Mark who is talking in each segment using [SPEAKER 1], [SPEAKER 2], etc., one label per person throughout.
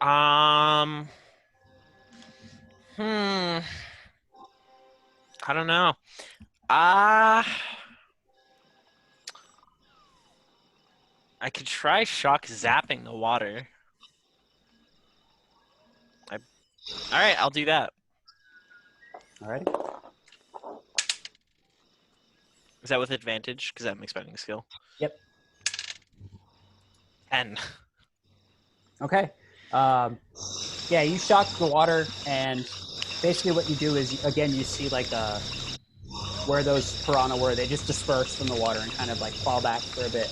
[SPEAKER 1] Um. Hmm. I don't know. Ah. I could try shock zapping the water. All right, I'll do that.
[SPEAKER 2] Alrighty.
[SPEAKER 1] Is that with advantage? Because I'm expecting skill.
[SPEAKER 2] Yep.
[SPEAKER 1] 10.
[SPEAKER 2] Okay. Yeah, you shock the water, and basically what you do is, again, you see like where those piranha were. They just disperse from the water and kind of like fall back for a bit.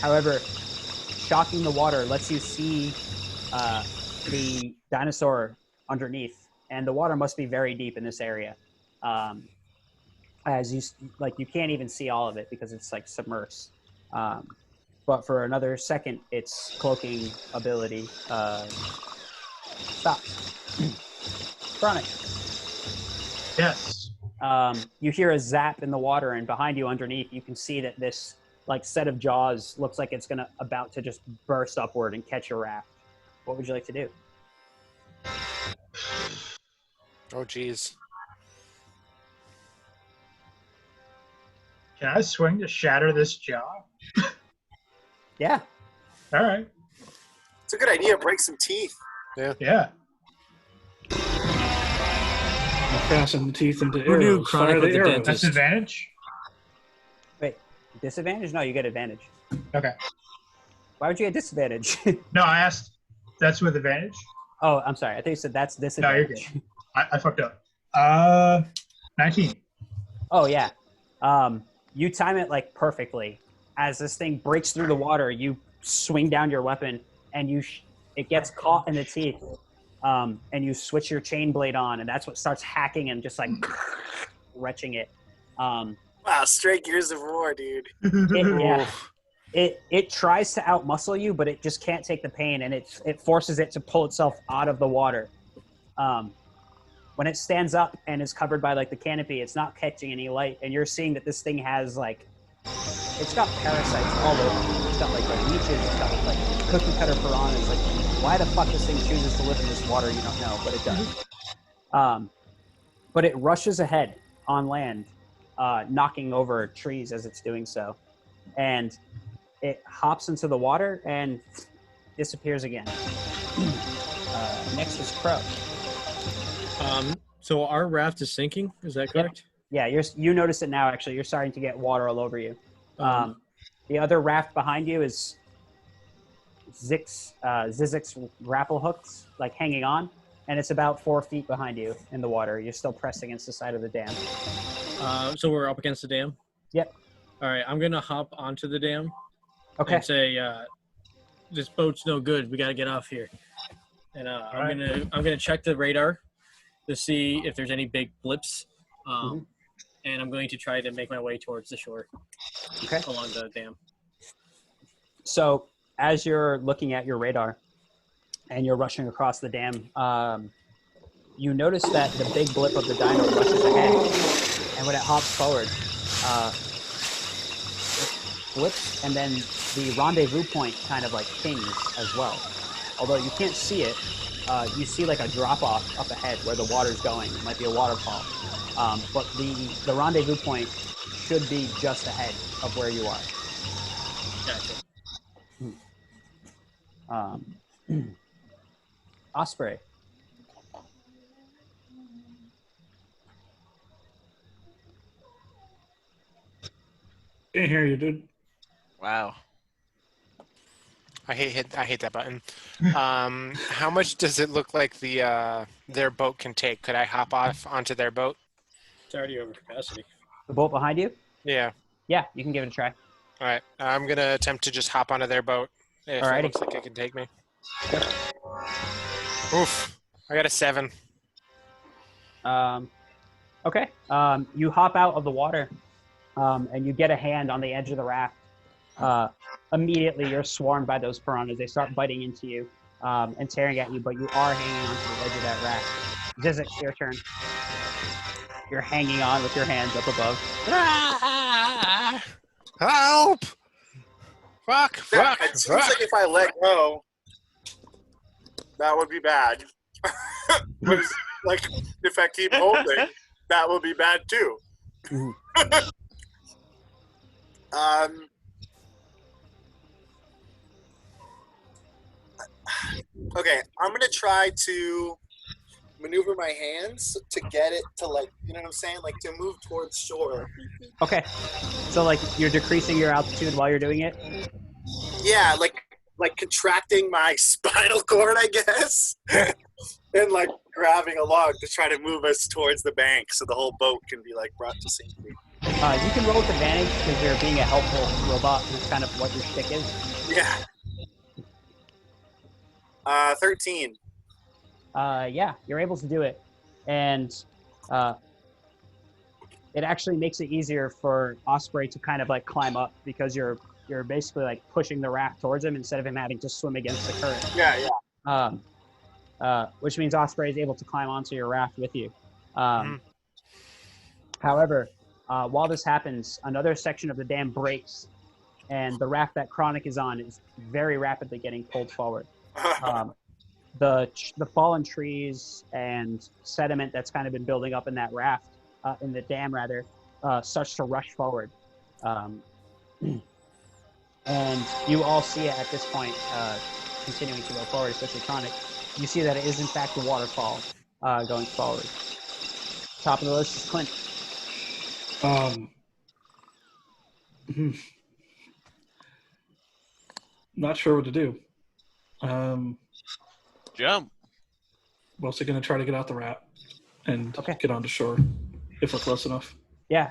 [SPEAKER 2] However, shocking the water lets you see the dinosaur underneath, and the water must be very deep in this area. As you can't even see all of it because it's like submersed. But for another second, its cloaking ability stops. Chronic.
[SPEAKER 3] Yes.
[SPEAKER 2] You hear a zap in the water, and behind you, underneath, you can see that this like set of jaws looks like it's about to just burst upward and catch your raft. What would you like to do?
[SPEAKER 4] Oh, geez.
[SPEAKER 3] Can I swing to shatter this jaw?
[SPEAKER 2] Yeah.
[SPEAKER 3] All right.
[SPEAKER 5] It's a good idea. Break some teeth.
[SPEAKER 3] Yeah.
[SPEAKER 6] Fasten the teeth into
[SPEAKER 7] Who knew
[SPEAKER 6] arrows.
[SPEAKER 7] Chronic
[SPEAKER 6] Fire
[SPEAKER 7] was
[SPEAKER 6] the
[SPEAKER 7] a
[SPEAKER 6] arrows.
[SPEAKER 7] dentist?
[SPEAKER 3] That's advantage?
[SPEAKER 2] Wait, disadvantage? No, you get advantage.
[SPEAKER 3] Okay.
[SPEAKER 2] Why would you get disadvantage?
[SPEAKER 3] No, I asked. That's with advantage?
[SPEAKER 2] Oh, I'm sorry. I think you said that's
[SPEAKER 3] No,
[SPEAKER 2] disadvantage.
[SPEAKER 3] you're good. I fucked up. 19.
[SPEAKER 2] Oh yeah. You time it like perfectly. As this thing breaks through the water, you swing down your weapon, and it gets caught in the teeth. And you switch your chain blade on, and that's what starts hacking and just like retching it.
[SPEAKER 5] Wow, straight Gears of War, dude.
[SPEAKER 2] It tries to outmuscle you, but it just can't take the pain, and it forces it to pull itself out of the water. When it stands up and is covered by like the canopy, it's not catching any light, and you're seeing that this thing has like, it's got parasites all over. It's got like leeches, it's got like cookie cutter piranhas. Like, why the fuck this thing chooses to live in this water, you don't know, but it does. But it rushes ahead on land, knocking over trees as it's doing so, and it hops into the water and disappears again. Next is Crow.
[SPEAKER 7] So our raft is sinking. Is that correct?
[SPEAKER 2] Yeah, you notice it now. Actually, you're starting to get water all over you. The other raft behind you is Zizek's grapple hooks, like hanging on, and it's about 4 feet behind you in the water. You're still pressed against the side of the dam.
[SPEAKER 7] So we're up against the dam?
[SPEAKER 2] Yep.
[SPEAKER 7] All right, I'm gonna hop onto the dam.
[SPEAKER 2] Okay.
[SPEAKER 7] And say, this boat's no good. We gotta get off here. And I'm gonna check the radar to see if there's any big blips. And I'm going to try to make my way towards the shore.
[SPEAKER 2] Okay.
[SPEAKER 7] Along the dam.
[SPEAKER 2] So as you're looking at your radar and you're rushing across the dam, you notice that the big blip of the dino rushes ahead, and when it hops forward, it flips, and then the rendezvous point kind of like pings as well. Although you can't see it, you see like a drop off up ahead where the water's going. It might be a waterfall. But the rendezvous point should be just ahead of where you are.
[SPEAKER 7] Gotcha.
[SPEAKER 2] Osprey.
[SPEAKER 6] Can't hear you, dude.
[SPEAKER 1] Wow.
[SPEAKER 4] I hate that button. How much does it look like their boat can take? Could I hop off onto their boat?
[SPEAKER 7] It's already over capacity.
[SPEAKER 2] The boat behind you?
[SPEAKER 4] Yeah.
[SPEAKER 2] Yeah, you can give it a try.
[SPEAKER 4] All right. I'm going to attempt to just hop onto their boat if
[SPEAKER 2] Alrighty.
[SPEAKER 4] it looks like it can take me. Oof. I got a 7.
[SPEAKER 2] Okay. You hop out of the water, and you get a hand on the edge of the raft. Immediately, you're swarmed by those piranhas. They start biting into you and tearing at you, but you are hanging onto the edge of that raft. Zizek, your turn. You're hanging on with your hands up above.
[SPEAKER 4] Ah! Help! Fuck!
[SPEAKER 5] It seems like if I let go, that would be bad. But like, if I keep holding, that will be bad too.
[SPEAKER 2] Mhm.
[SPEAKER 5] Okay, I'm gonna try to maneuver my hands to get it to, like, you know what I'm saying, like to move towards shore.
[SPEAKER 2] Okay. So like you're decreasing your altitude while you're doing it.
[SPEAKER 5] Yeah, like contracting my spinal cord, I guess, and like grabbing a log to try to move us towards the bank so the whole boat can be like brought to safety.
[SPEAKER 2] You can roll with advantage because you're being a helpful robot. That's kind of what your shtick is.
[SPEAKER 5] Yeah. 13.
[SPEAKER 2] Yeah, you're able to do it, and it actually makes it easier for Osprey to kind of like climb up because you're basically like pushing the raft towards him instead of him having to swim against the current.
[SPEAKER 5] Yeah.
[SPEAKER 2] Which means Osprey is able to climb onto your raft with you. However, while this happens, another section of the dam breaks, and the raft that Chronic is on is very rapidly getting pulled forward. The fallen trees and sediment that's kind of been building up in that raft, in the dam rather, starts to rush forward. And you all see it at this point, continuing to go forward, especially Chronic. You see that it is in fact a waterfall going forward. Top of the list is Clint.
[SPEAKER 6] Not sure what to do.
[SPEAKER 1] Jump.
[SPEAKER 6] Mostly going to try to get out the raft and get onto shore if we're close enough.
[SPEAKER 2] Yeah,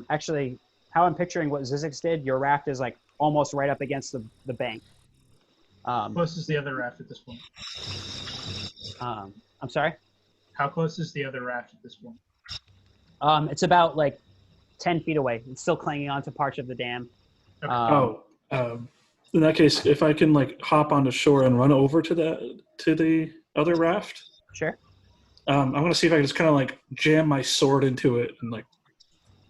[SPEAKER 2] actually, how I'm picturing what Zizix did, your raft is like almost right up against the bank.
[SPEAKER 3] How close is the other raft at this point?
[SPEAKER 2] I'm sorry?
[SPEAKER 3] How close is the other raft at this point?
[SPEAKER 2] It's about like 10 feet away. It's still clinging onto parts of the dam.
[SPEAKER 3] Okay.
[SPEAKER 6] In that case, if I can like hop onto shore and run over to the other raft.
[SPEAKER 2] Sure.
[SPEAKER 6] I'm going to see if I can just kind of like jam my sword into it and like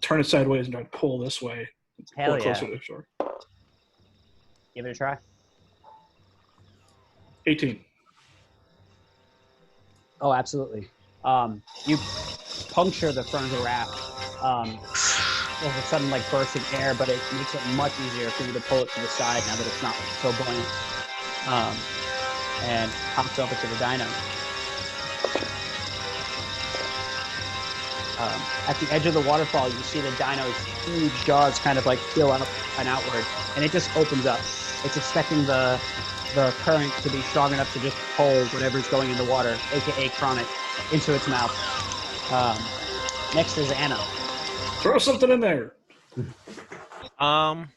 [SPEAKER 6] turn it sideways and try to pull this way.
[SPEAKER 2] Hell yeah.
[SPEAKER 6] Closer to the shore.
[SPEAKER 2] Give it a try.
[SPEAKER 6] 18.
[SPEAKER 2] Oh, absolutely. You puncture the front of the raft. All of a sudden, like bursts of air, but it makes it much easier for you to pull it to the side now that it's not so buoyant. And hops over to the dino. At the edge of the waterfall, you see the dino's huge jaws kind of like fill up and outward, and it just opens up. It's expecting the current to be strong enough to just pull whatever's going in the water, aka Chronic, into its mouth. Next is Anna.
[SPEAKER 6] Throw something in there.
[SPEAKER 1] I'm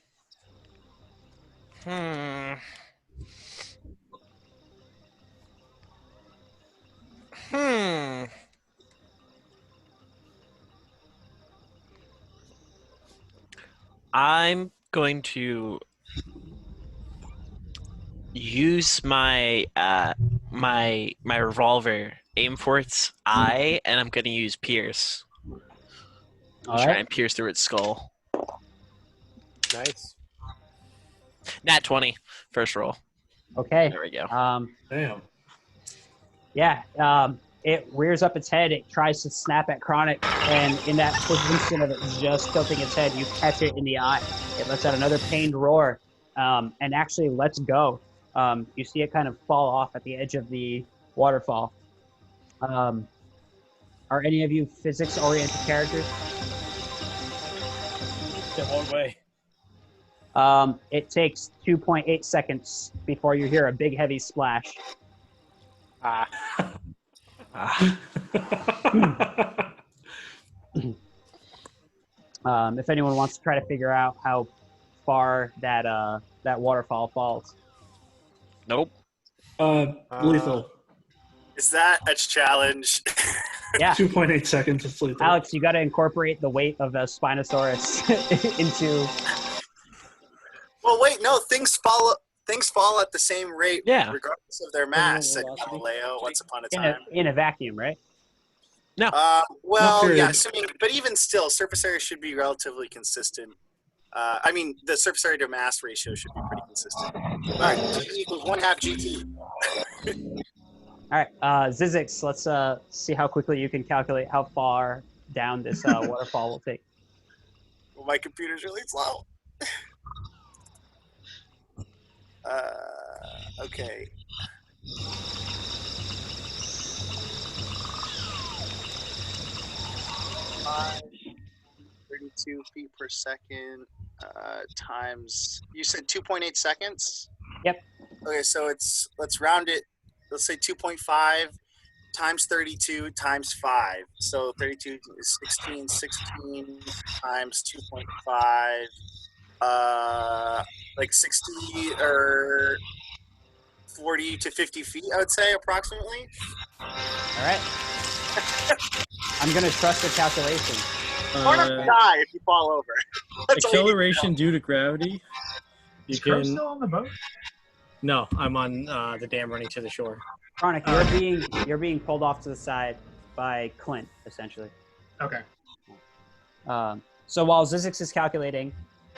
[SPEAKER 1] going to use my my revolver, aim for its eye, and I'm going to use pierce.
[SPEAKER 2] All
[SPEAKER 1] Try
[SPEAKER 2] right.
[SPEAKER 1] and pierce through its skull.
[SPEAKER 4] Nice.
[SPEAKER 1] Nat 20, first roll.
[SPEAKER 2] Okay.
[SPEAKER 1] There we go.
[SPEAKER 6] Damn.
[SPEAKER 2] Yeah. It rears up its head. It tries to snap at Chronic, and in that quick instant of it just tilting its head, you catch it in the eye. It lets out another pained roar, and actually lets go. You see it kind of fall off at the edge of the waterfall. Are any of you physics-oriented characters?
[SPEAKER 7] The whole way.
[SPEAKER 2] It takes 2.8 seconds before you hear a big, heavy splash. If anyone wants to try to figure out how far that waterfall falls.
[SPEAKER 1] Nope.
[SPEAKER 6] Lethal.
[SPEAKER 5] Is that a challenge?
[SPEAKER 2] Yeah.
[SPEAKER 6] 2.8 seconds. It's lethal.
[SPEAKER 2] Alex, you got to incorporate the weight of a Spinosaurus into...
[SPEAKER 5] Well, wait, no. Things fall at the same rate,
[SPEAKER 1] Yeah.
[SPEAKER 5] regardless of their mass. Said
[SPEAKER 7] Velocity.
[SPEAKER 5] Galileo once upon a time.
[SPEAKER 2] in a vacuum, right?
[SPEAKER 1] No.
[SPEAKER 5] Well,
[SPEAKER 6] period.
[SPEAKER 5] yeah. Assuming, but even still, surface area should be relatively consistent. I mean, the surface area to mass ratio should be pretty consistent. All right, G equals 1/2 GT.
[SPEAKER 2] All right, Zizix, let's see how quickly you can calculate how far down this waterfall will take.
[SPEAKER 5] Well, my computer's really slow. Okay. 32 feet per second times. You said 2.8 seconds.
[SPEAKER 2] Yep.
[SPEAKER 5] Okay, so let's round it. Let's say 2.5 times 32 times 5. So 32 is 16. 16 times 2.5. Like 60 or 40 to 50 feet, I would say, approximately.
[SPEAKER 2] All right. I'm gonna trust the calculation.
[SPEAKER 5] Or not die if you fall over. That's all you need to
[SPEAKER 7] Acceleration due to gravity. You
[SPEAKER 3] Is Crow
[SPEAKER 7] can.
[SPEAKER 3] still on the boat?
[SPEAKER 7] No, I'm on the dam running to the shore.
[SPEAKER 2] Chronic, you're being pulled off to the side by Clint, essentially.
[SPEAKER 3] Okay.
[SPEAKER 2] So while Zizix is calculating,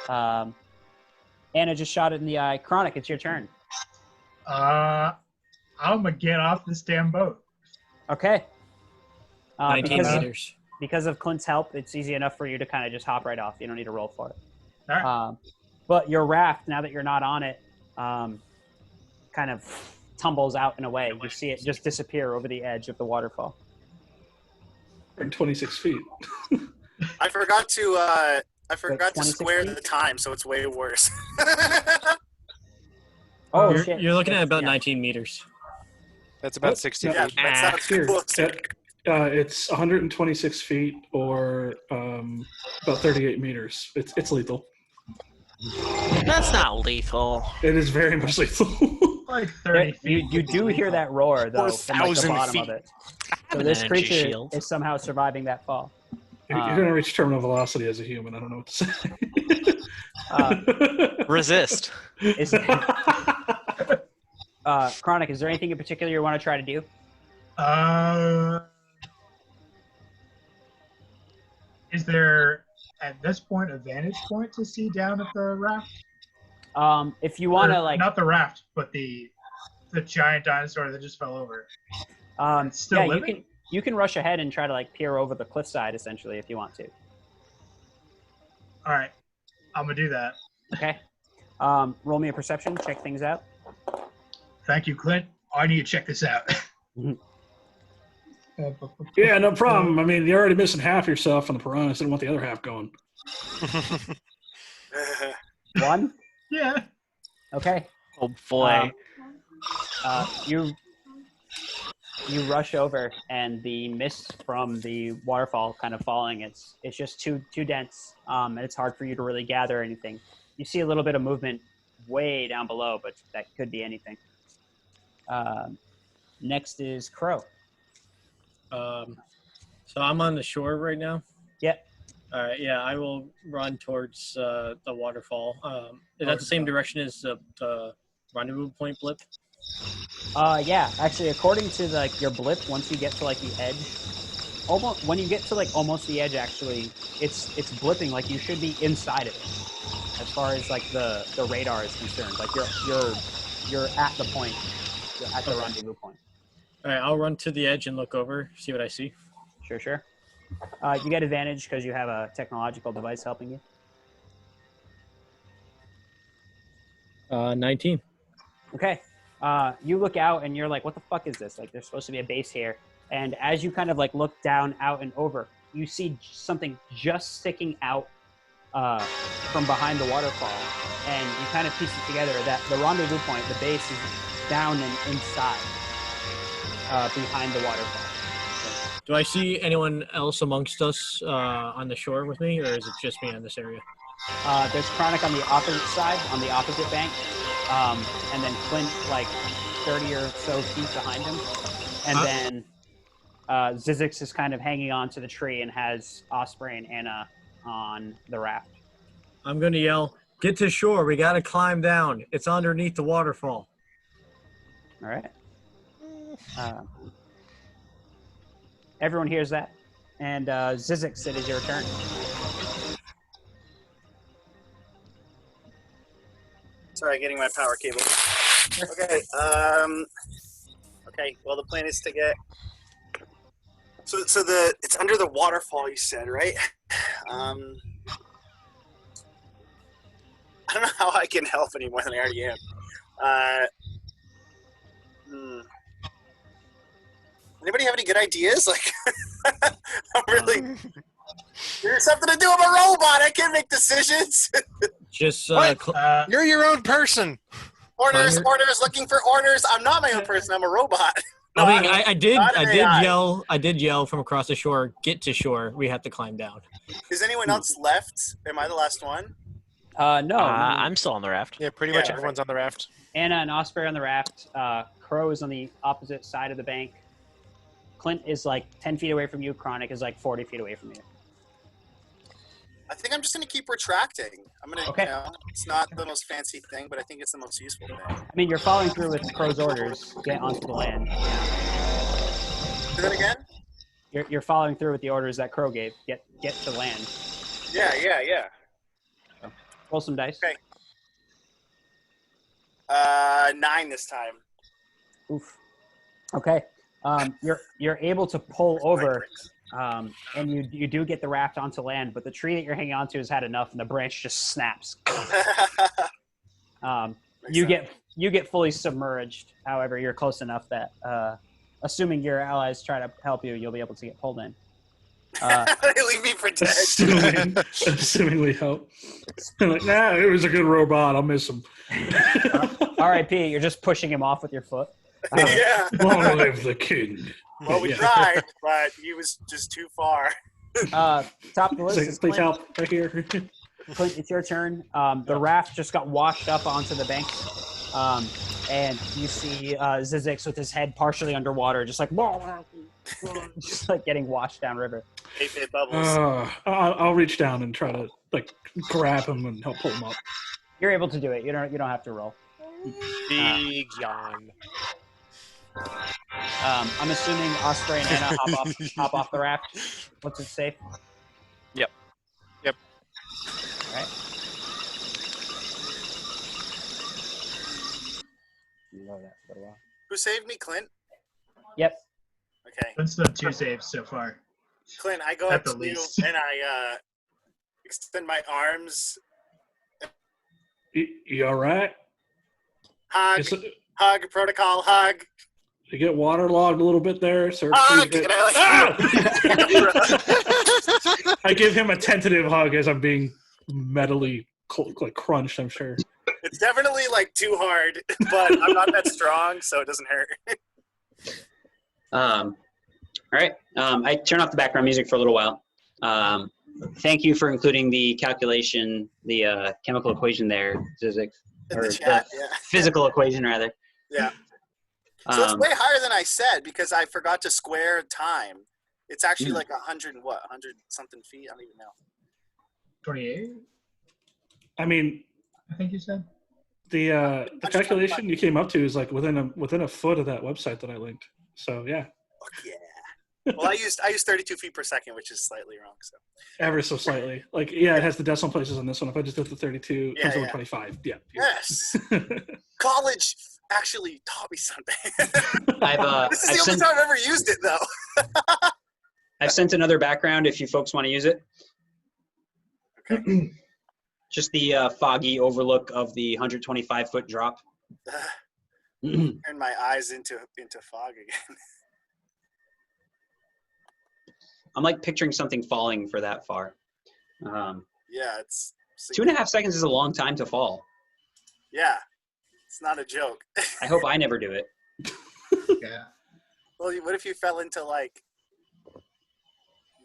[SPEAKER 2] Anna just shot it in the eye. Chronic, it's your turn.
[SPEAKER 3] I'm gonna get off this damn boat.
[SPEAKER 2] Okay.
[SPEAKER 7] 19 meters.
[SPEAKER 2] Because of Clint's help, it's easy enough for you to kind of just hop right off. You don't need to roll for it.
[SPEAKER 3] All right.
[SPEAKER 2] But your raft, now that you're not on it, kind of tumbles out in a way. You see it just disappear over the edge of the waterfall.
[SPEAKER 6] 26 feet.
[SPEAKER 5] I forgot to
[SPEAKER 2] 26
[SPEAKER 5] square
[SPEAKER 2] feet?
[SPEAKER 5] the time, so it's way worse.
[SPEAKER 2] Oh,
[SPEAKER 7] you're,
[SPEAKER 2] shit.
[SPEAKER 7] You're looking at about
[SPEAKER 2] Yeah.
[SPEAKER 7] 19 meters.
[SPEAKER 4] That's about 60
[SPEAKER 5] yeah,
[SPEAKER 4] feet.
[SPEAKER 5] that sounds
[SPEAKER 6] Here,
[SPEAKER 5] closer.
[SPEAKER 6] it's 126 feet or about 38 meters. It's lethal.
[SPEAKER 1] That's not lethal.
[SPEAKER 6] It is very much lethal.
[SPEAKER 3] Like 30 feet.
[SPEAKER 2] You do hear that roar, though, from like the
[SPEAKER 4] 4,000
[SPEAKER 2] bottom of
[SPEAKER 4] feet.
[SPEAKER 2] it.
[SPEAKER 1] I'm
[SPEAKER 2] So
[SPEAKER 1] an
[SPEAKER 2] this
[SPEAKER 1] energy
[SPEAKER 2] creature
[SPEAKER 1] shield.
[SPEAKER 2] is somehow surviving that fall.
[SPEAKER 6] You're going to reach terminal velocity as a human. I don't know what to say.
[SPEAKER 1] Resist.
[SPEAKER 2] Is Chronic, is there anything in particular you want to try to do?
[SPEAKER 3] Is there at this point a vantage point to see down at the raft?
[SPEAKER 2] If you want to,
[SPEAKER 3] Or
[SPEAKER 2] like,
[SPEAKER 3] not the raft, but the giant dinosaur that just fell over. It's still
[SPEAKER 2] yeah,
[SPEAKER 3] living?
[SPEAKER 2] you can rush ahead and try to like peer over the cliffside, essentially, if you want to.
[SPEAKER 3] All right, I'm gonna do that.
[SPEAKER 2] Okay. Roll me a perception. Check things out.
[SPEAKER 3] Thank you, Clint. I need to check this out.
[SPEAKER 6] Yeah, no problem. I mean, you're already missing half yourself on the piranhas. Didn't want the other half going.
[SPEAKER 2] 1.
[SPEAKER 3] Yeah.
[SPEAKER 2] Okay.
[SPEAKER 1] Oh boy.
[SPEAKER 2] You rush over, and the mist from the waterfall kind of falling. It's just too dense, and it's hard for you to really gather anything. You see a little bit of movement way down below, but that could be anything. Next is Crow.
[SPEAKER 7] So I'm on the shore right now.
[SPEAKER 2] Yep.
[SPEAKER 7] All right. Yeah, I will run towards the waterfall. Is that the same direction as the rendezvous point blip?
[SPEAKER 2] Yeah. Actually, according to like your blip, once you get to like the edge, almost when you get to like almost the edge, actually, it's blipping. Like you should be inside of it, as far as like the radar is concerned. Like you're at the point. You're at the rendezvous point.
[SPEAKER 7] All right. I'll run to the edge and look over, see what I see.
[SPEAKER 2] Sure. You get advantage because you have a technological device helping you.
[SPEAKER 7] 19.
[SPEAKER 2] Okay. You look out and you're like, what the fuck is this? Like, there's supposed to be a base here. And as you kind of like look down, out, and over, you see something just sticking out from behind the waterfall. And you kind of piece it together that the rendezvous point, the base, is down and inside behind the waterfall.
[SPEAKER 7] Do I see anyone else amongst us on the shore with me, or is it just me on this area?
[SPEAKER 2] There's Chronic on the opposite side, on the opposite bank. And then Clint, like 30 or so feet behind him. And then Zizix is kind of hanging on to the tree and has Osprey and Anna on the raft.
[SPEAKER 7] I'm going to yell, "Get to shore. We got to climb down. It's underneath the waterfall."
[SPEAKER 2] All right. Everyone hears that. And Zizix, it is your turn.
[SPEAKER 5] Sorry, getting my power cable. Okay. Okay. Well, the plan is to get. So it's under the waterfall. You said, right? I don't know how I can help any more than I already am. Anybody have any good ideas? Like, I'm really. There's something to do. I'm a robot. I can't make decisions.
[SPEAKER 7] Just
[SPEAKER 4] You're your own person.
[SPEAKER 5] Orders, looking for orders. I'm not my own person. I'm a robot.
[SPEAKER 7] I mean, I did
[SPEAKER 5] AI.
[SPEAKER 7] yell from across the shore. Get to shore. We have to climb down.
[SPEAKER 5] Is anyone else left? Am I the last one?
[SPEAKER 2] No.
[SPEAKER 1] I'm still on the raft.
[SPEAKER 4] Yeah, pretty much everyone's on the raft.
[SPEAKER 2] Anna and Osprey on the raft. Crow is on the opposite side of the bank. Clint is like 10 feet away from you. Chronic is like 40 feet away from you.
[SPEAKER 5] I think I'm just going to keep retracting. I'm going to,
[SPEAKER 2] Okay.
[SPEAKER 5] it's not the most fancy thing, but I think it's the most useful thing.
[SPEAKER 2] I mean, you're following through with Crow's orders. Get onto the land.
[SPEAKER 5] Do that again?
[SPEAKER 2] You're following through with the orders that Crow gave. Get to land.
[SPEAKER 5] Yeah.
[SPEAKER 2] Roll some dice.
[SPEAKER 5] Okay. 9 this time.
[SPEAKER 2] Oof. Okay. You're able to pull over, and you do get the raft onto land, but the tree that you're hanging onto has had enough, and the branch just snaps. You get fully submerged. However, you're close enough that, assuming your allies try to help you, you'll be able to get pulled in.
[SPEAKER 5] Leave me for dead.
[SPEAKER 6] Assuming we help. Like, nah, it was a good robot. I'll miss him.
[SPEAKER 2] R.I.P. You're just pushing him off with your foot.
[SPEAKER 5] Yeah.
[SPEAKER 6] Long live the king.
[SPEAKER 5] Well, we tried, but he was just too far.
[SPEAKER 2] Top of the list is
[SPEAKER 6] Please
[SPEAKER 2] Clint.
[SPEAKER 6] help right here.
[SPEAKER 2] Clint, it's your turn. The raft just got washed up onto the bank. And you see Zizix with his head partially underwater, just like getting washed downriver.
[SPEAKER 5] 8-bit bubbles.
[SPEAKER 6] I'll reach down and try to like grab him and help pull him up.
[SPEAKER 2] You're able to do it. You don't have to roll.
[SPEAKER 4] Big yawn.
[SPEAKER 2] I'm assuming Osprey and Anna hop off the raft. What's it safe?
[SPEAKER 1] Yep.
[SPEAKER 4] Yep.
[SPEAKER 2] All right. You know that for a while.
[SPEAKER 5] Who saved me, Clint?
[SPEAKER 2] Yep.
[SPEAKER 5] Okay.
[SPEAKER 3] Clint's done 2 saves so far.
[SPEAKER 5] Clint, I go
[SPEAKER 3] At
[SPEAKER 5] up
[SPEAKER 3] the
[SPEAKER 5] to
[SPEAKER 3] least.
[SPEAKER 5] you and I extend my arms.
[SPEAKER 6] You all right?
[SPEAKER 5] Hug, protocol, hug.
[SPEAKER 6] You get waterlogged a little bit there, sir.
[SPEAKER 5] Hug! And
[SPEAKER 6] I give him a tentative hug as I'm being metally crunched, I'm sure.
[SPEAKER 5] It's definitely like too hard, but I'm not that strong, so it doesn't hurt.
[SPEAKER 8] All right. I turn off the background music for a little while. Thank you for including the calculation, the chemical equation there, physics,
[SPEAKER 5] In
[SPEAKER 8] or
[SPEAKER 5] the chat, yeah.
[SPEAKER 8] physical equation rather.
[SPEAKER 5] Yeah. So it's way higher than I said because I forgot to square time. It's actually like 100 and what? 100 something feet? I don't even know.
[SPEAKER 3] 28,
[SPEAKER 6] I mean,
[SPEAKER 3] I think you said.
[SPEAKER 6] the calculation you came up to is like within a foot of that website that I linked. So yeah,
[SPEAKER 5] Fuck yeah. Well, I used 32 feet per second, which is slightly wrong. So
[SPEAKER 6] ever so slightly. Like yeah, it has the decimal places on this one. If I just did the 32, it comes over
[SPEAKER 5] Yeah.
[SPEAKER 6] 25. Yeah.
[SPEAKER 5] yes, college actually taught me something. This is
[SPEAKER 8] I've
[SPEAKER 5] the only
[SPEAKER 8] sent,
[SPEAKER 5] time I've ever used it, though.
[SPEAKER 8] I've sent another background if you folks want to use it.
[SPEAKER 5] Okay.
[SPEAKER 8] Just the foggy overlook of the 125-foot drop.
[SPEAKER 5] Turn my eyes into fog again.
[SPEAKER 8] I'm like picturing something falling for that far.
[SPEAKER 5] Yeah, it's
[SPEAKER 8] 2.5 seconds is a long time to fall.
[SPEAKER 5] Yeah, it's not a joke.
[SPEAKER 8] I hope I never do it.
[SPEAKER 3] Yeah.
[SPEAKER 5] Well, what if you fell into like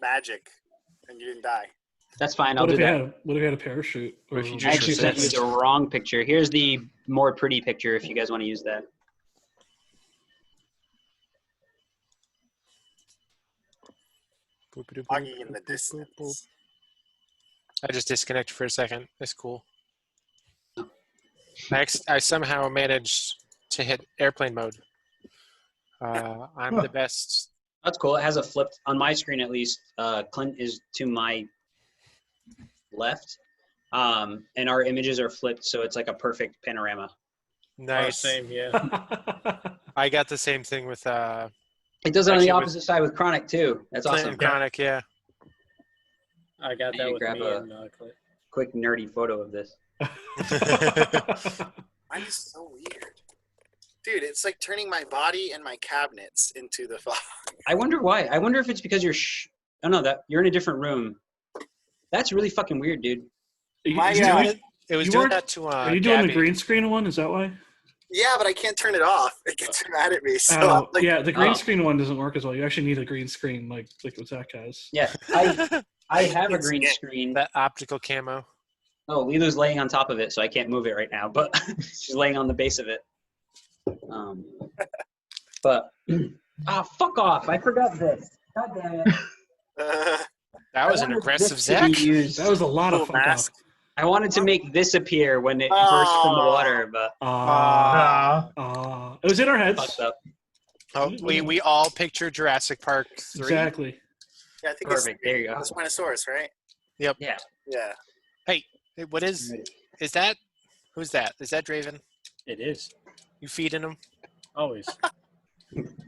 [SPEAKER 5] magic and you didn't die?
[SPEAKER 8] That's fine. I'll
[SPEAKER 6] What
[SPEAKER 8] do
[SPEAKER 6] if you
[SPEAKER 8] that.
[SPEAKER 6] had a parachute?
[SPEAKER 1] Or if you
[SPEAKER 8] I
[SPEAKER 1] just
[SPEAKER 8] actually sent you the wrong picture. Here's the more pretty picture if you guys want to use that.
[SPEAKER 5] Foggy in the distance.
[SPEAKER 4] I just disconnected for a second. That's cool. I somehow managed to hit airplane mode. I'm the best.
[SPEAKER 8] That's cool. It has a flipped, on my screen at least, Clint is to my left. And our images are flipped, so it's like a perfect panorama.
[SPEAKER 4] Nice.
[SPEAKER 7] Same, yeah.
[SPEAKER 4] I got the same thing with
[SPEAKER 8] It does it on
[SPEAKER 4] Actually,
[SPEAKER 8] the
[SPEAKER 4] with
[SPEAKER 8] opposite side with Chronic too. That's
[SPEAKER 4] Clint
[SPEAKER 8] awesome.
[SPEAKER 4] and Chronic, yeah.
[SPEAKER 7] I got
[SPEAKER 8] I need
[SPEAKER 7] that
[SPEAKER 8] to
[SPEAKER 7] with
[SPEAKER 8] grab
[SPEAKER 7] me
[SPEAKER 8] a-
[SPEAKER 7] and Clint.
[SPEAKER 8] Quick nerdy photo of this.
[SPEAKER 5] Mine is so weird. Dude, it's like turning my body and my cabinets into the fog.
[SPEAKER 8] I wonder why. I wonder if it's because you're. Oh no, that you're in a different room. That's really fucking weird, dude.
[SPEAKER 5] My,
[SPEAKER 6] You-
[SPEAKER 4] It was
[SPEAKER 6] You
[SPEAKER 4] doing
[SPEAKER 6] weren't-
[SPEAKER 4] that to
[SPEAKER 6] Are you doing
[SPEAKER 4] Gabby.
[SPEAKER 6] the green screen one? Is that why?
[SPEAKER 5] Yeah, but I can't turn it off. It gets mad at me. So
[SPEAKER 6] Oh,
[SPEAKER 5] I'm like,
[SPEAKER 6] yeah, the green
[SPEAKER 8] Oh.
[SPEAKER 6] screen one doesn't work as well. You actually need a green screen like what Zach has.
[SPEAKER 8] Yeah, I have a green screen.
[SPEAKER 4] That optical camo.
[SPEAKER 8] Oh, Lilu's laying on top of it, so I can't move it right now. But she's laying on the base of it. But fuck off! I forgot this. God damn it!
[SPEAKER 4] That was an
[SPEAKER 8] I wanted
[SPEAKER 4] aggressive
[SPEAKER 8] this to be
[SPEAKER 4] Zach.
[SPEAKER 8] used.
[SPEAKER 6] That was a lot of
[SPEAKER 5] Cool
[SPEAKER 6] fuck off.
[SPEAKER 5] mask.
[SPEAKER 8] I wanted to make this appear when it burst from the water, but
[SPEAKER 6] It was in our heads.
[SPEAKER 8] fucked up.
[SPEAKER 4] Oh, we all picture Jurassic Park 3.
[SPEAKER 6] Exactly.
[SPEAKER 5] Yeah, I think
[SPEAKER 8] Perfect. There you go.
[SPEAKER 5] it's Spinosaurus, right?
[SPEAKER 4] Yep.
[SPEAKER 8] Yeah.
[SPEAKER 5] Yeah.
[SPEAKER 4] Hey, what is that? Who's that? Is that Draven?
[SPEAKER 7] It is.
[SPEAKER 4] You feeding him?
[SPEAKER 7] Always.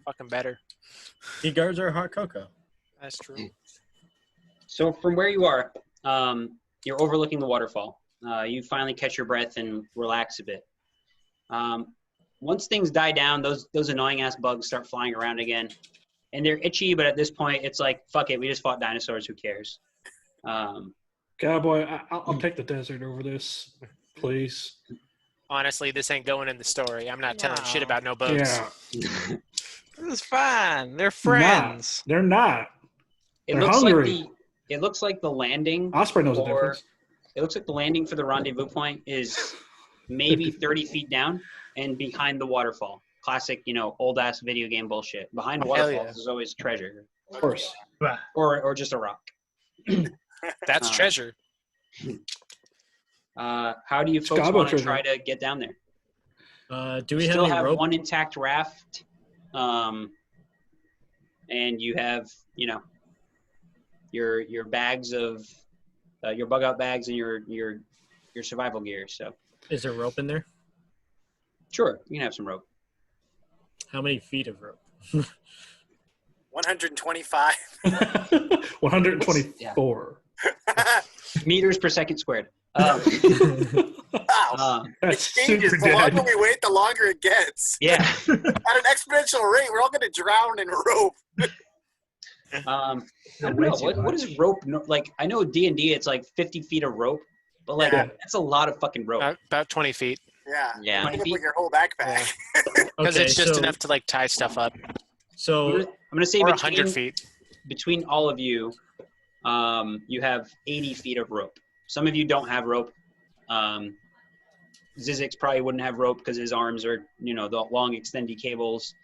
[SPEAKER 4] Fucking better.
[SPEAKER 7] He guards our hot cocoa.
[SPEAKER 4] That's true.
[SPEAKER 8] So from where you are, you're overlooking the waterfall. You finally catch your breath and relax a bit. Once things die down, those annoying ass bugs start flying around again, and they're itchy. But at this point, it's like fuck it, we just fought dinosaurs. Who cares?
[SPEAKER 6] Cowboy, I'll take the desert over this, please.
[SPEAKER 4] Honestly, this ain't going in the story. I'm not telling shit about no bugs.
[SPEAKER 6] Yeah.
[SPEAKER 1] It's fine. They're friends.
[SPEAKER 6] They're not.
[SPEAKER 8] It
[SPEAKER 6] They're
[SPEAKER 8] looks
[SPEAKER 6] hungry.
[SPEAKER 8] like it looks like the landing.
[SPEAKER 6] Osprey knows the
[SPEAKER 8] or-
[SPEAKER 6] difference.
[SPEAKER 8] It looks like the landing for the rendezvous point is maybe 30 feet down and behind the waterfall. Classic, old ass video game bullshit. Behind
[SPEAKER 4] Hell
[SPEAKER 8] waterfalls
[SPEAKER 4] yeah.
[SPEAKER 8] is always treasure,
[SPEAKER 6] Of course.
[SPEAKER 3] Bah.
[SPEAKER 8] or just a rock.
[SPEAKER 4] That's treasure.
[SPEAKER 8] How do you folks
[SPEAKER 6] Scabo
[SPEAKER 8] want to
[SPEAKER 6] treasure.
[SPEAKER 8] try to get down there?
[SPEAKER 7] Do we
[SPEAKER 8] You
[SPEAKER 7] have
[SPEAKER 8] still
[SPEAKER 7] any
[SPEAKER 8] have
[SPEAKER 7] rope?
[SPEAKER 8] one intact raft, and you have your bags of your bug out bags and your survival gear. So
[SPEAKER 7] Is there rope in there?
[SPEAKER 8] sure, you can have some rope.
[SPEAKER 7] How many feet of rope?
[SPEAKER 5] 125.
[SPEAKER 6] 124.
[SPEAKER 8] Meters per second squared.
[SPEAKER 5] Wow.
[SPEAKER 6] That's
[SPEAKER 5] It changes.
[SPEAKER 6] super
[SPEAKER 5] The longer
[SPEAKER 6] dead.
[SPEAKER 5] we wait, the longer it gets.
[SPEAKER 8] Yeah.
[SPEAKER 5] At an exponential rate, we're all going to drown in rope.
[SPEAKER 8] I don't know. What is rope? Like, I know D&D, it's like 50 feet of rope, but like
[SPEAKER 6] Yeah.
[SPEAKER 8] that's a lot of fucking rope.
[SPEAKER 4] About 20 feet.
[SPEAKER 5] Yeah.
[SPEAKER 8] Yeah.
[SPEAKER 5] Pick up like your whole backpack.
[SPEAKER 4] Because
[SPEAKER 7] Okay,
[SPEAKER 4] it's just
[SPEAKER 7] so,
[SPEAKER 4] enough to like tie stuff up.
[SPEAKER 8] I'm
[SPEAKER 7] So
[SPEAKER 8] gonna say
[SPEAKER 4] Or 100 feet.
[SPEAKER 8] between all of you, you have 80 feet of rope. Some of you don't have rope. Zizix probably wouldn't have rope because his arms are, the long extendy cables.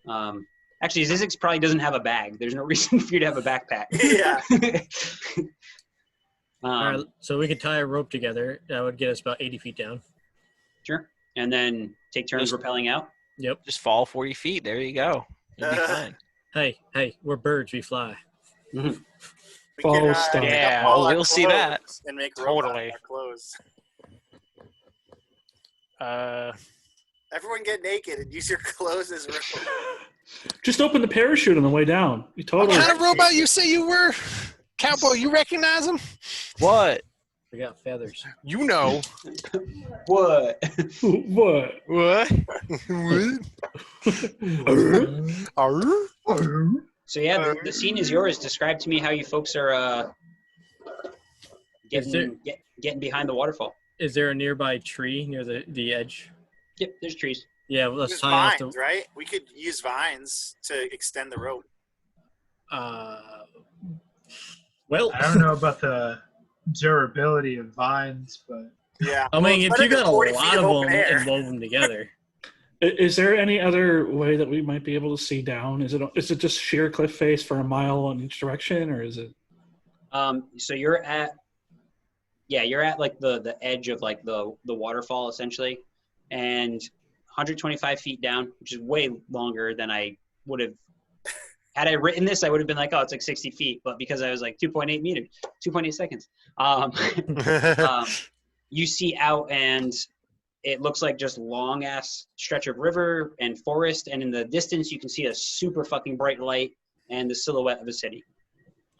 [SPEAKER 8] Actually, Zizix probably doesn't have a bag. There's no reason for you to have a backpack.
[SPEAKER 5] Yeah.
[SPEAKER 7] all right, so we could tie a rope together. That would get us about 80 feet down.
[SPEAKER 8] Sure. And then take turns
[SPEAKER 1] Just-
[SPEAKER 8] rappelling out.
[SPEAKER 7] Yep.
[SPEAKER 1] Just fall 40 feet. There you go. You'll be fine.
[SPEAKER 7] Hey, we're birds. We fly.
[SPEAKER 5] We
[SPEAKER 6] Follow
[SPEAKER 5] can,
[SPEAKER 6] stuff.
[SPEAKER 5] pick up
[SPEAKER 4] Yeah.
[SPEAKER 5] all
[SPEAKER 1] Oh,
[SPEAKER 5] our
[SPEAKER 1] we'll see that.
[SPEAKER 5] clothes And make rope out of
[SPEAKER 4] Totally.
[SPEAKER 5] our clothes. Everyone get naked and use your clothes as rope.
[SPEAKER 6] Just open the parachute on the way down. You totally.
[SPEAKER 4] What kind of robot you say you were? Cowboy, you recognize him?
[SPEAKER 1] What?
[SPEAKER 7] We got feathers.
[SPEAKER 4] You know.
[SPEAKER 8] What?
[SPEAKER 6] What?
[SPEAKER 4] What?
[SPEAKER 8] So yeah, the scene is yours. Describe to me how you folks are getting behind the waterfall.
[SPEAKER 7] Is there a nearby tree near the edge?
[SPEAKER 8] Yep, there's trees.
[SPEAKER 7] Yeah, well, let's
[SPEAKER 5] Use
[SPEAKER 7] tie off
[SPEAKER 5] vines,
[SPEAKER 7] the.
[SPEAKER 5] right? We could use vines to extend the rope.
[SPEAKER 7] Well,
[SPEAKER 3] I don't know about the durability of vines, but
[SPEAKER 5] Yeah.
[SPEAKER 7] I mean,
[SPEAKER 5] Well,
[SPEAKER 7] if you
[SPEAKER 5] it's better
[SPEAKER 7] got a
[SPEAKER 5] than 40 feet
[SPEAKER 7] lot
[SPEAKER 5] of
[SPEAKER 7] of
[SPEAKER 5] open
[SPEAKER 7] them
[SPEAKER 5] air.
[SPEAKER 7] and wove them together,
[SPEAKER 6] Is there any other way that we might be able to see down? Is it just sheer cliff face for a mile in each direction, or is it?
[SPEAKER 8] So you're at like the edge of like the waterfall essentially, and 125 feet down, which is way longer than I would have. Had I written this, I would have been like, oh, it's like 60 feet, but because I was like 2.8 meters, 2.8 seconds. You see out, and it looks like just long ass stretch of river and forest, and in the distance you can see a super fucking bright light and the silhouette of a city.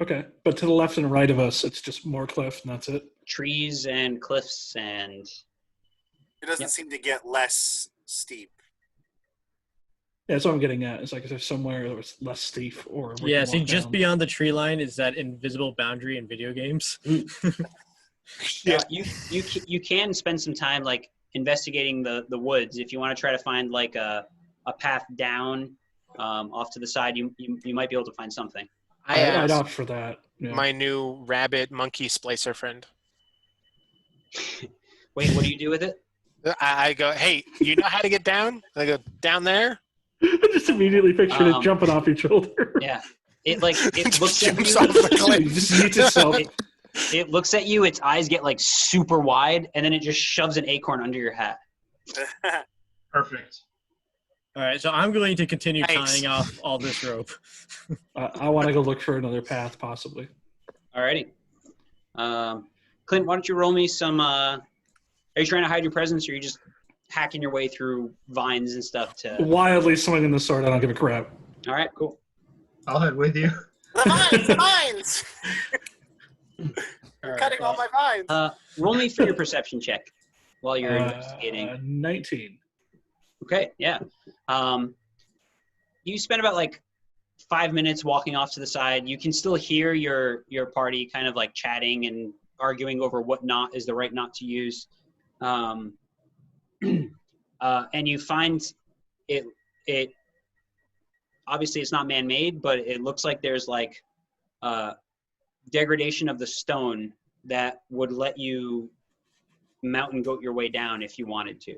[SPEAKER 6] Okay, but to the left and right of us, it's just more cliff, and that's it.
[SPEAKER 8] Trees and cliffs, and
[SPEAKER 5] It doesn't
[SPEAKER 8] Yep.
[SPEAKER 5] seem to get less steep.
[SPEAKER 6] Yeah, that's what I'm getting at. It's like, is there somewhere that was less steep or? we
[SPEAKER 7] Yeah,
[SPEAKER 6] can
[SPEAKER 7] see,
[SPEAKER 6] walk
[SPEAKER 7] just
[SPEAKER 6] down?
[SPEAKER 7] beyond the tree line is that invisible boundary in video games.
[SPEAKER 4] Yeah.
[SPEAKER 8] you can spend some time like investigating the woods if you want to try to find like a path down off to the side. You might be able to find something.
[SPEAKER 4] I
[SPEAKER 6] I'd
[SPEAKER 4] asked
[SPEAKER 6] opt for that. Yeah.
[SPEAKER 4] my new rabbit monkey splicer friend.
[SPEAKER 8] Wait, what do you do with it?
[SPEAKER 4] I go, hey, you know how to get down? I go, down there?
[SPEAKER 6] I just immediately pictured it
[SPEAKER 8] Um,
[SPEAKER 6] jumping off your shoulder.
[SPEAKER 8] Yeah, it looks at
[SPEAKER 4] Jumps
[SPEAKER 8] you.
[SPEAKER 4] off the
[SPEAKER 6] It
[SPEAKER 4] cliff.
[SPEAKER 6] just eats itself.
[SPEAKER 8] It looks at you. Its eyes get like super wide, and then it just shoves an acorn under your hat.
[SPEAKER 3] Perfect.
[SPEAKER 7] All right, so I'm going to continue
[SPEAKER 4] Thanks.
[SPEAKER 7] tying off all this rope.
[SPEAKER 6] I want to go look for another path, possibly.
[SPEAKER 8] Alrighty. Clint, why don't you roll me some? Are you trying to hide your presence, or are you just hacking your way through vines and stuff to?
[SPEAKER 6] Wildly swinging the sword. I don't give a crap.
[SPEAKER 8] All right, cool.
[SPEAKER 3] I'll head with you.
[SPEAKER 5] The vines!
[SPEAKER 8] All right,
[SPEAKER 5] Cutting all my vines.
[SPEAKER 8] roll me for your perception check while you're investigating.
[SPEAKER 6] 19.
[SPEAKER 8] Okay, yeah. You spend about like 5 minutes walking off to the side. You can still hear your party kind of like chatting and arguing over what knot is the right knot to use. And you find it obviously it's not man-made, but it looks like there's like degradation of the stone that would let you mountain goat your way down if you wanted to.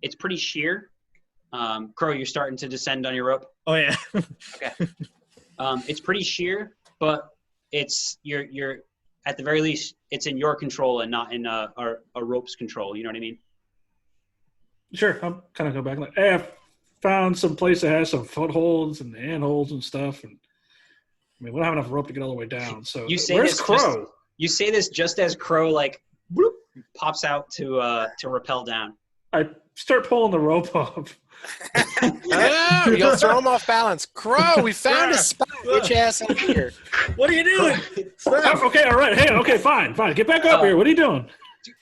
[SPEAKER 8] It's pretty sheer. Crow, you're starting to descend on your rope.
[SPEAKER 7] Oh yeah.
[SPEAKER 8] Okay. It's pretty sheer, but it's you're at the very least it's in your control and not in a rope's control. You know what I mean?
[SPEAKER 6] Sure, I'm kind of go back like, hey, I found some place that has some footholds and handholds and stuff, and I mean, we don't have enough rope to get all the way down. So
[SPEAKER 8] You say
[SPEAKER 6] where's
[SPEAKER 8] this
[SPEAKER 6] Crow?
[SPEAKER 8] You say this just as Crow like bloop, pops out to rappel down.
[SPEAKER 6] I start pulling the rope off.
[SPEAKER 4] Oh, you'll throw him off balance. Crow, we found a spot. Get your ass up here.
[SPEAKER 7] What are you doing? Stop.
[SPEAKER 6] Okay, all right. Hey, okay, fine. Get back up here. What are you doing?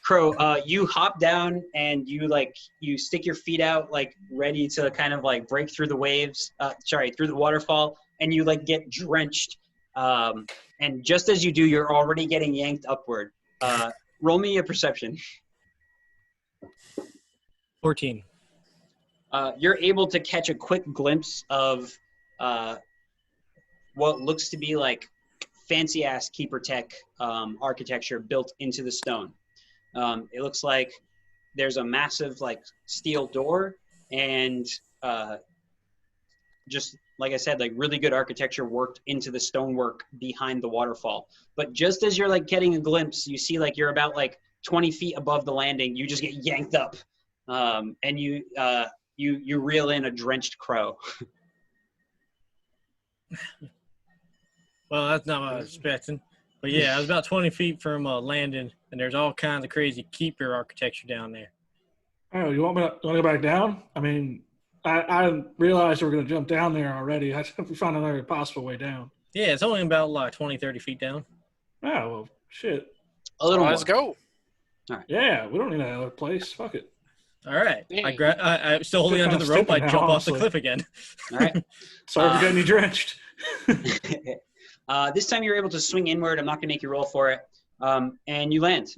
[SPEAKER 8] Crow, you hop down and you stick your feet out like ready to kind of like break through the waves. Through the waterfall, and you like get drenched. And just as you do, you're already getting yanked upward. Roll me a perception.
[SPEAKER 7] 14.
[SPEAKER 8] You're able to catch a quick glimpse of what looks to be like fancy ass keeper tech architecture built into the stone. It looks like there's a massive like steel door and just like I said, like really good architecture worked into the stonework behind the waterfall. But just as you're like getting a glimpse, you see like you're about like 20 feet above the landing. You just get yanked up, and you reel in a drenched Crow.
[SPEAKER 7] Well, that's not what I was expecting. But yeah, I was about 20 feet from landing, and there's all kinds of crazy keeper architecture down there.
[SPEAKER 6] Oh, you want to go back down? I mean, I realized we were going to jump down there already. I think we found another possible way down.
[SPEAKER 7] Yeah, it's only about like 20, 30 feet down.
[SPEAKER 6] Oh, well, shit.
[SPEAKER 8] A little
[SPEAKER 4] Let's
[SPEAKER 8] more.
[SPEAKER 4] go.
[SPEAKER 6] Yeah, we don't need another place. Fuck it.
[SPEAKER 7] All right.
[SPEAKER 4] Yeah.
[SPEAKER 7] I'm still holding
[SPEAKER 6] Kinda
[SPEAKER 7] onto the rope.
[SPEAKER 6] stupid
[SPEAKER 7] I
[SPEAKER 6] now,
[SPEAKER 7] jump off the
[SPEAKER 6] honestly.
[SPEAKER 7] cliff again.
[SPEAKER 8] All right.
[SPEAKER 6] Sorry for getting you drenched.
[SPEAKER 8] This time you're able to swing inward. I'm not going to make you roll for it. And you land.